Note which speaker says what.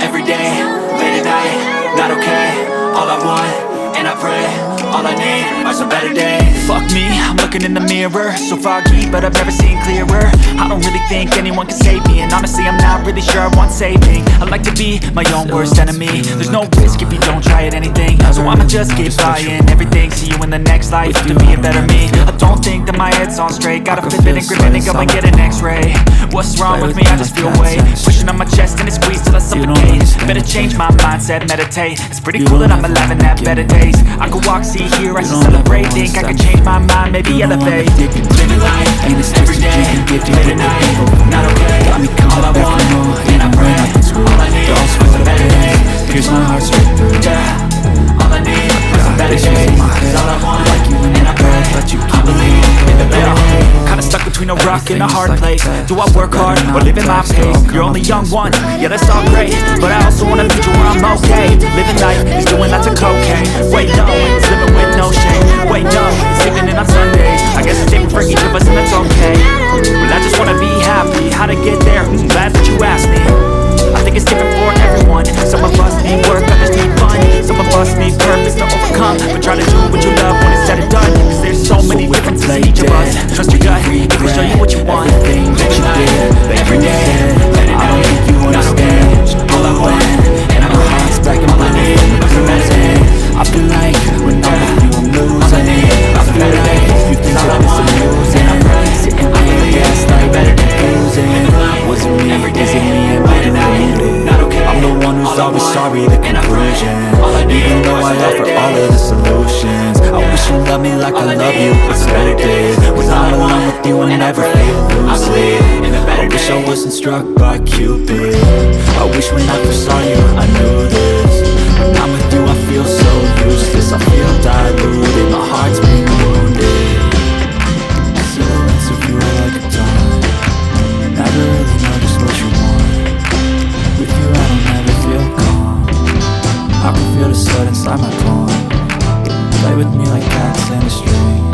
Speaker 1: every day, late at night, not okay. All I want, and I pray, all I need are some better days. Fuck me, I'm looking in the mirror, so foggy, but I've never seen clearer. I don't really think anyone can save me, and honestly I'm not really sure I want saving. I like to be my own worst enemy. There's no risk if you don't try at anything, so I'ma just keep trying everything. See you in the next life, to be a better me. I don't think that my head's on straight. Gotta flip it and grip it and go and get an x-ray. What's wrong with me? I just feel weight pushing on my chest and it squeezes till I suffocate. Better change my mindset, meditate. It's pretty cool that I'm alive and have better days. I could walk, see, hear, I should celebrate. Think I could change my mind, maybe elevate. Living life, every day, late at night, not okay. All I want, and I pray, all I need is some better days.
Speaker 2: Pierce my heart straight through.
Speaker 1: Yeah, all I need is some better days. All I want, and I pray, I believe in the better days. Kinda stuck between a rock and a hard place. Do I work hard or live at my pace? You're only young once, yeah that's all great, but I also want a future where I'm okay. Living life is doing lots of cocaine. Wait no, it's living with no shame. Wait no, it's sleeping in on Sundays. I guess it's different for each of us and that's okay. Well I just wanna be happy, how to get there? Glad that you asked me. I think it's different for everyone. Some of us need work, others need fun. Some of us need purpose to overcome. But try to do what you love when it's said and done. Cause there's so many differences in each of us. Trust your gut, it can show you what you want.
Speaker 2: Everything that you did,
Speaker 1: every day, let it
Speaker 2: I don't think you understand.
Speaker 1: All I want, and I'm
Speaker 2: heart's back in my
Speaker 1: head,
Speaker 2: I'm bruising. I feel like when I'm with you I'm losing. I feel like you think that it's amusing. Sitting on the gas like confusing. Was it me? Is it me? Am I deluded? I'm the one who's always sorry, the conclusion. Even though I offer all of the solutions, I wish you loved me like I love you, it's better days. When I'm alone with you I never feel loosely. I wish I wasn't struck by Cupid. I wish when I first saw you I knew this. When I'm with you I feel so useless. I feel diluted, my heart's being wounded. Silhouettes of you are like a dawn. Never really know just what you want. With you I don't ever feel calm. I can feel the sweat inside my palm. Play with me like cats and a string.